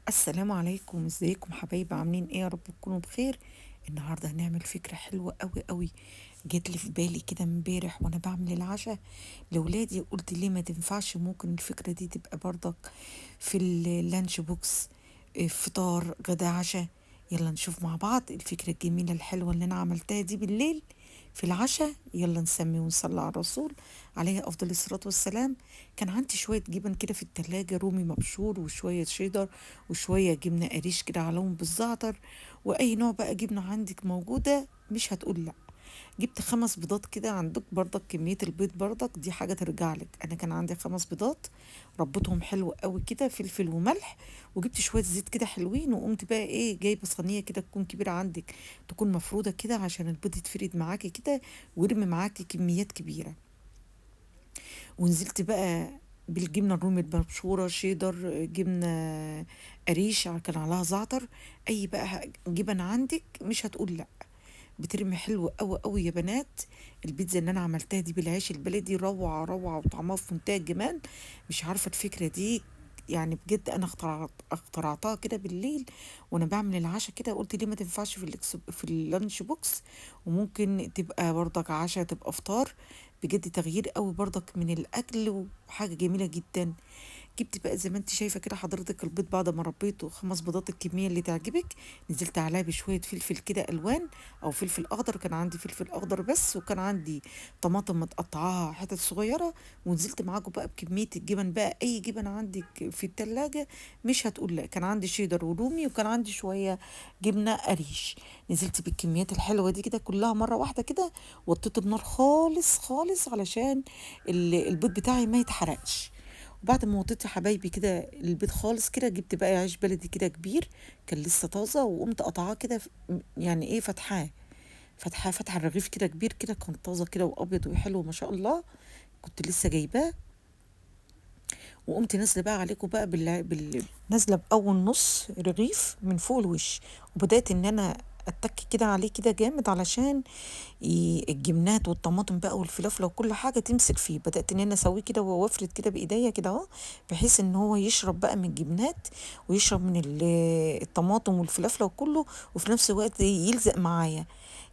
السلام عليكم، ازيكم حبايبي؟ عاملين ايه؟ يا رب تكونوا بخير. النهارده هنعمل فكرة حلوة قوي قوي. جت لي في بالي كده امبارح وانا بعمل العشاء لولادي، قلت ليه ما تنفعش؟ ممكن الفكرة دي تبقى برضك في اللانش بوكس، فطار غدا عشاء. يلا نشوف مع بعض الفكرة الجميلة الحلوة اللي انا عملتها دي بالليل في العشاء. يلا نسمي ونصلي على الرسول عليه افضل الصلاة والسلام. كان عندي شوية جبن كده في التلاجة، رومي مبشور وشوية شيدر وشوية جبنة قريش كده عليهم بالزعتر، واي نوع بقى جبنة عندك موجودة مش هتقول لا. جبت 5 بيضات كده، عندك برضك كمية البيض برضك دي حاجة ترجع لك. انا كان عندي 5 بيضات، ربيتهم حلو قوي كده، فلفل وملح، وجبت شوية زيت كده حلوين، وقمت بقى ايه جايبة صينية كده تكون كبيرة عندك، تكون مفرودة كده عشان البيض يتفرد معاكي كده ويرمي معاكي كميات كبيرة. ونزلت بقى بالجبنة الرومي المبشورة، شيدر، جبنة قريش كان عليها زعتر. أي بقى جبن عندك مش هتقول لأ، بترمي حلو قوي قوي يا بنات. البيتزا اللي أنا عملتها دي بالعيش البلدي روعة روعة، وطعمها في منتهى الجمال. مش عارفة الفكرة دي، يعني بجد انا اخترعتها كده بالليل وانا بعمل العشاء كده. قلت ليه ما تنفعش في اللانش بوكس، وممكن تبقى برضك عشاء تبقى فطار. بجد تغيير قوي برضك من الاكل، وحاجه جميله جدا. جبت بقى زي ما انت شايفه كده حضرتك البيض بعد ما ربيته 5 بيضات، الكميه اللي تعجبك. نزلت عليها بشويه فلفل كده الوان او فلفل اخضر، كان عندي فلفل اخضر بس، وكان عندي طماطم متقطعاها حتت صغيره. ونزلت معاكم بقى بكميه الجبن بقى، اي جبن عندك في التلاجة مش هتقول لا. كان عندي شيدر ورومي، وكان عندي شويه جبنه قريش. نزلت بالكميات الحلوه دي كده كلها مره واحده كده، وطيت النار خالص خالص علشان البيض بتاعي ما يتحرقش. وبعد ما وطيت يا حبايبي كده البيض خالص كده، جبت بقى عيش بلدي كده كبير، كان لسه طازه، وقمت قطعاه كده يعني ايه فتحه الرغيف كده كبير كده، كان طازه كده وابيض وحلو ما شاء الله. كنت لسه جايباه، وقمت نازله بقى عليكم بقى نازله باول نص رغيف من فوق الوش. وبدات ان انا اتك كده عليه كده جامد علشان الجبنات والطماطم بقى والفلافل وكل حاجه تمسك فيه. بدات ان انا اسويه كده وافرد كده بايديا كده اهو، بحيث ان هو يشرب بقى من الجبنات ويشرب من الطماطم والفلافل وكله، وفي نفس الوقت يلزق معايا.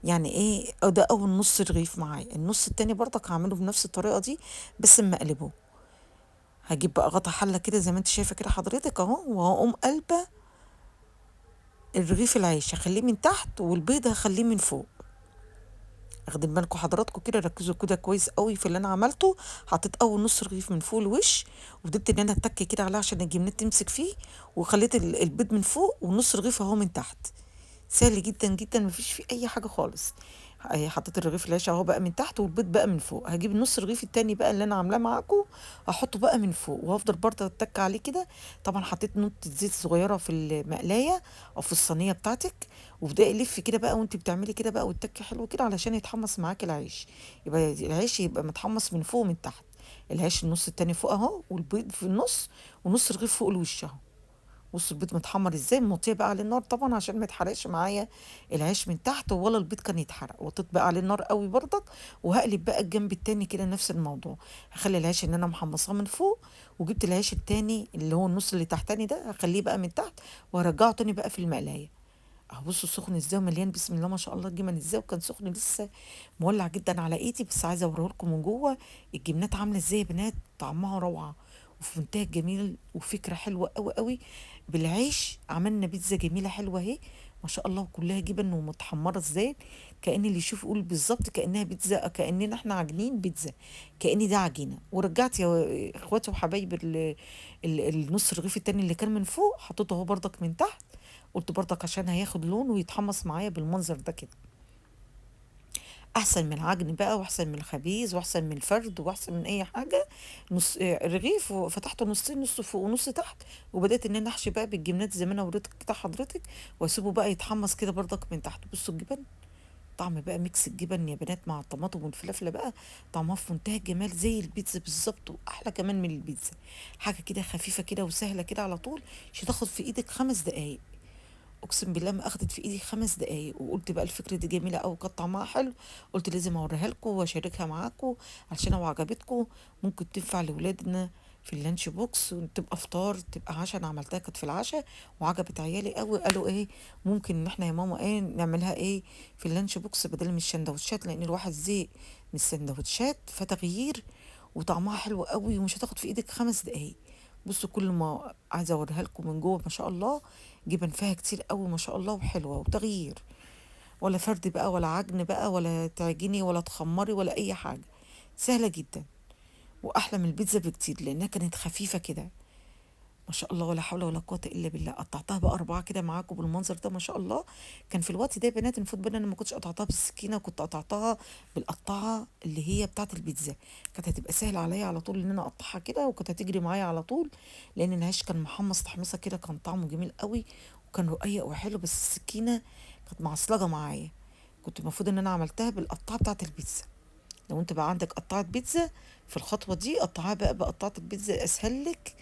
يعني ايه ده اول نص رغيف معايا، النص التاني برضك هعمله بنفس الطريقه دي بس مقلبه. هجيب بقى غطا حله كده زي ما انت شايفه كده حضرتك اهو، وهقوم قلبه الرغيف العيش، هخليه من تحت والبيض هخليه من فوق. واخدين بالكم حضراتكم كده، ركزوا كده كويس قوي في اللي انا عملته. حطيت اول نص رغيف من فوق الوش، وبدأت ان انا اتك كده عليه عشان الجبنات تمسك فيه، وخليت البيض من فوق ونص رغيف اهو من تحت. سهل جدا جدا، مفيش فيه اي حاجه خالص. حطيت الرغيف العيش اهو بقى من تحت، والبيض بقى من فوق. هجيب النص رغيف التاني بقى اللي انا عاملاه معاكم، احطه بقى من فوق، وهفضل برضه اتك عليه كده. طبعا حطيت نقطه زيت صغيره في المقلايه او في الصينيه بتاعتك، وبدأ يلف كده بقى وانت بتعملي كده بقى، والتك حلو كده علشان يتحمص معاك العيش. يبقى العيش يبقى متحمص من فوق ومن تحت. العيش النص التاني فوق اهو، والبيض في النص، ونص رغيف فوق الوش اهو. بص البيض متحمر ازاي، موطيه بقى على النار طبعا عشان ما يتحرقش معايا العيش من تحت، ولا البيض كان يتحرق. وطيت بقى عليه النار قوي برضك. وهقلب بقى الجنب التاني كده نفس الموضوع، هخلي العيش ان انا محمصاه من فوق، وجبت العيش التاني اللي هو النص اللي تحتاني ده هخليه بقى من تحت، وهرجعه تاني بقى في المقلايه اهو. بصوا سخن ازاي ومليان بسم الله ما شاء الله الجبن ازاي، وكان سخن لسه مولع جدا على ايدي. بس عايزه اوريه لكم من جوه الجبنات عامله ازاي يا بنات، طعمها روعه وفي منتهى الجميل، وفكره حلوه قوي قوي. بالعيش عملنا بيتزا جميله حلوه اهي ما شاء الله، كلها جبن ومتحمره ازاي. كأن اللي يشوف يقول بالظبط كأنها بيتزا، كأننا احنا عاجنين بيتزا، كأني ده عجينه. ورجعت يا اخواتي وحبايبي النص الرغيف التاني اللي كان من فوق حطيته اهو برضك من تحت. قلت برضك عشان هياخد لون ويتحمص معايا بالمنظر ده كده، احسن من العجن بقى، واحسن من الخبيز، واحسن من الفرد، واحسن من اي حاجه. نص رغيف وفتحته نصين، نص فوق ونص تحت. وبدات ان انا احشي بقى بالجبنات زي ما انا وريتك كده حضرتك، واسيبه بقى يتحمص كده برضك من تحت. بصوا الجبن، طعم بقى ميكس الجبن يا بنات مع الطماطم والفلفل بقى، طعمها في منتهى الجمال زي البيتزا بالظبط، واحلى كمان من البيتزا. حاجه كده خفيفه كده وسهله كده على طول، مش هتاخد في ايدك 5 دقايق. اقسم بالله ما اخدت في ايدي 5 دقايق. وقلت بقى الفكره دي جميله قوي، كانت طعمها حلو، قلت لازم اوريها لكم واشاركها معاكم عشان لو عجبتكم ممكن تنفع لاولادنا في اللانش بوكس، وتبقى فطار تبقى عشاء. انا عملتها كانت في العشاء وعجبت عيالي قوي، قالوا ايه ممكن ان احنا يا ماما ايه نعملها ايه في اللانش بوكس بدل من السندوتشات، لان الواحد زهق من السندوتشات، فتغيير وطعمها حلو قوي ومش هتاخد في ايدك 5 دقايق. بصوا كل ما عايزه اوريها لكم من جوه ما شاء الله، جبن فيها كتير قوي ما شاء الله وحلوه وتغيير، ولا فرد بقى ولا عجن بقى ولا تعجني ولا تخمري ولا اي حاجه، سهله جدا واحلى من البيتزا بكتير لانها كانت خفيفه كده ما شاء الله، ولا حول ولا قوه الا بالله. قطعتها بقى 4 كده معاكم بالمنظر ده ما شاء الله. كان في الوقت ده يا بنات المفروض بقى انا ما كنتش قطعتها بالسكينه، كنت قطعتها بالقطاعه اللي هي بتاعه البيتزا، كانت هتبقى سهله عليا على طول ان انا اقطعها كده، وكانت هتجري معايا على طول، لان العيش كان محمص تحميصه كده، كان طعمه جميل قوي وكان رقيق وحلو، بس السكينه كانت معصلجه معايا. كنت المفروض ان انا عملتها بالقطاعه بتاعه البيتزا. لو انت بقى عندك قطعة بيتزا في الخطوة دي قطعها بقى بقطعة البيتزا اسهل لك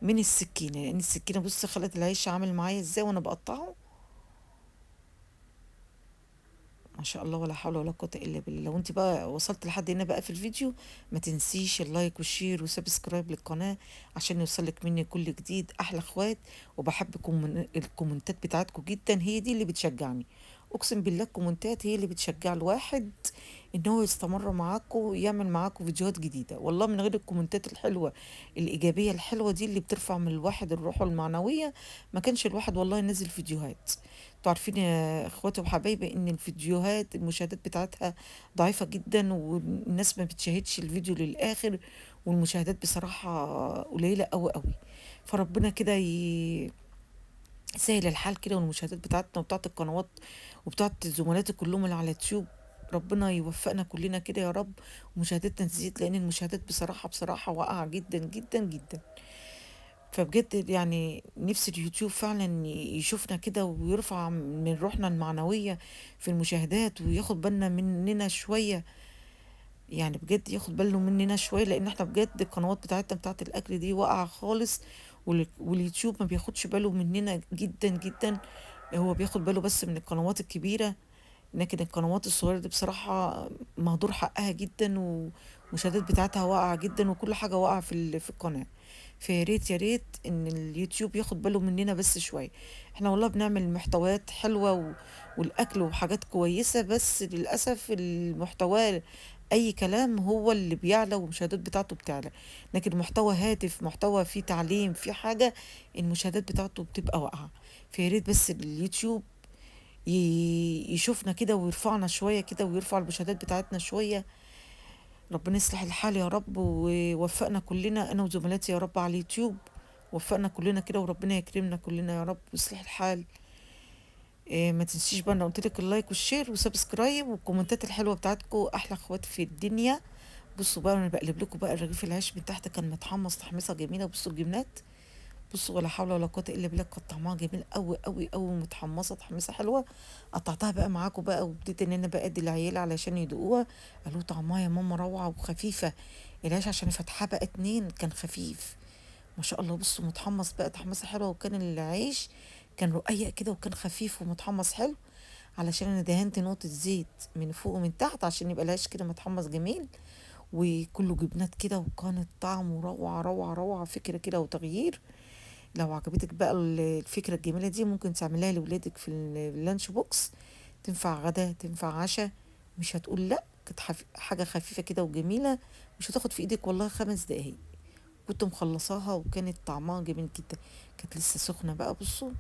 من السكينة، لان السكينة بص خلت العيش عامل معايا ازاي وانا بقطعه ما شاء الله، ولا حول ولا قوة الا بالله. لو انت بقى وصلت لحد هنا بقى في الفيديو ما تنسيش اللايك والشير وسبسكرايب للقناة عشان يوصلك مني كل جديد. احلى اخوات، وبحبكم من الكومنتات بتاعتكم جدا، هي دي اللي بتشجعني. اقسم بالله الكومنتات هي اللي بتشجع الواحد ان هو يستمر معاكم ويعمل معاكم فيديوهات جديدة. والله من غير الكومنتات الحلوة الايجابية الحلوة دي اللي بترفع من الواحد الروح المعنوية ما كانش الواحد والله ينزل فيديوهات. انتوا عارفين يا اخواتي وحبايبي ان الفيديوهات المشاهدات بتاعتها ضعيفة جدا، والناس ما بتشاهدش الفيديو للاخر، والمشاهدات بصراحة قليلة قوي قوي. فربنا كده يسهل الحال كده، والمشاهدات بتاعتنا وبتاعت القنوات وبتاعت زملاتي كلهم اللي على اليوتيوب ربنا يوفقنا كلنا كده يا رب، ومشاهدتنا تزيد، لان المشاهدات بصراحة واقعة جدا جدا جدا. فبجد يعني نفسي اليوتيوب فعلا يشوفنا كده ويرفع من روحنا المعنوية في المشاهدات، وياخد بالنا مننا شوية، يعني بجد ياخد باله مننا شوية، لان احنا بجد القنوات بتاعتنا بتاعت الاكل دي واقعة خالص، واليوتيوب ما بياخدش باله مننا جدا جدا، هو بياخد باله بس من القنوات الكبيرة، لكن القنوات الصغيرة دي بصراحة مهدور حقها جدا، والمشاهدات بتاعتها واقعة جدا، وكل حاجة واقعة في القناة. فيا ريت يا ريت ان اليوتيوب ياخد باله مننا بس شوية. احنا والله بنعمل محتويات حلوة والاكل وحاجات كويسة، بس للأسف المحتوى اي كلام هو اللي بيعلى والمشاهدات بتاعته بتعلى، لكن محتوى هادف محتوى فيه تعليم فيه حاجة المشاهدات بتاعته بتبقى واقعة. فيا ريت بس اليوتيوب يشوفنا كده ويرفعنا شوية كده ويرفع المشاهدات بتاعتنا شوية. ربنا يصلح الحال يا رب ويوفقنا كلنا أنا وزملاتي يا رب على اليوتيوب، وفقنا كلنا كده وربنا يكرمنا كلنا يا رب ويصلح الحال. إيه ما تنسيش بقى انا قلت لك اللايك والشير وسبسكرايب والكومنتات الحلوه بتاعتكم، احلى اخوات في الدنيا. بصوا بقى انا بقلب لكم بقى رغيف العيش من تحت كان متحمص تحميصه جميله، بصوا الجبنات، بصوا ولا حول ولا قوه الا بالله، كانت طعمها جميل قوي قوي قوي ومتحمصه تحميصه حلوه. قطعتها بقى معاكم بقى وبديت ان انا بقى ادي العيال علشان يدوقوها، قالوا طعمها يا ماما روعه وخفيفه. العيش عشان فتحها بقى 2 كان خفيف ما شاء الله، بصوا متحمص بقى تحميصه حلوه، وكان العيش كان رقيق كده وكان خفيف ومتحمص حلو، علشان انا دهنت نقطه زيت من فوق ومن تحت عشان يبقى العيش كده متحمص جميل، وكله جبنات كده، وكانت طعمه روعه روعه روعه، فكره كده وتغيير. لو عجبتك بقى الفكرة الجميلة دي ممكن تعمليها لولادك في اللانش بوكس، تنفع غدا تنفع عشاء، مش هتقول لا. كانت حاجة خفيفة كده وجميلة، مش هتاخد في ايدك والله 5 دقايق، كنت مخلصاها وكانت طعمها جميل جدا، كانت لسه سخنة بقى. بصوا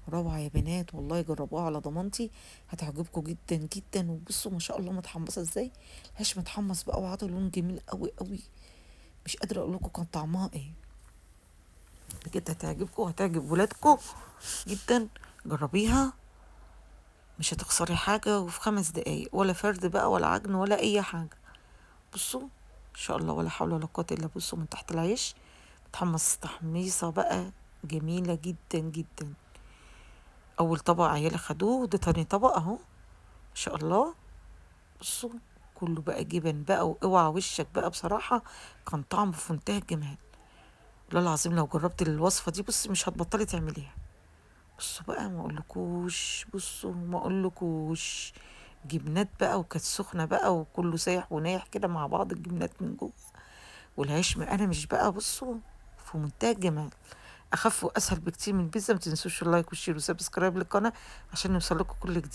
روعة يا بنات والله، جربوها على ضمانتي هتعجبكم جدا جدا. وبصوا ما شاء الله متحمصة ازاي، العيش متحمص بقى وعطى لون جميل قوي قوي، مش قادرة اقول لكم كان طعمها ايه. بجد هتعجبكم وهتعجب ولادكم جدا، جربيها مش هتخسري حاجة، وفي 5 دقايق ولا فرد بقى ولا عجن ولا أي حاجة. بصوا ان شاء الله ولا حول ولا قوة إلا، بصوا من تحت العيش متحمص تحميصة بقى جميلة جدا جدا. أول طبق عيالي خدوه، ده تاني طبق أهو ما شاء الله. بصوا كله بقى جبن بقى، واوعى وشك بقى بصراحة، كان طعمه في منتهى الجمال. والله العظيم لو جربت الوصفة دي بصي مش هتبطلي تعمليها. بصوا بقى ما اقولكوش، بصوا ما اقولكوش، جبنات بقى وكانت سخنه بقى وكله سايح ونايح كده مع بعض الجبنات من جوه، والعيش مقرمش بقى، بصوا في منتهى الجمال، اخف واسهل بكتير من البيتزا. ما تنسوش اللايك والشير وسبسكرايب للقناه عشان يوصل لكم كل جديد.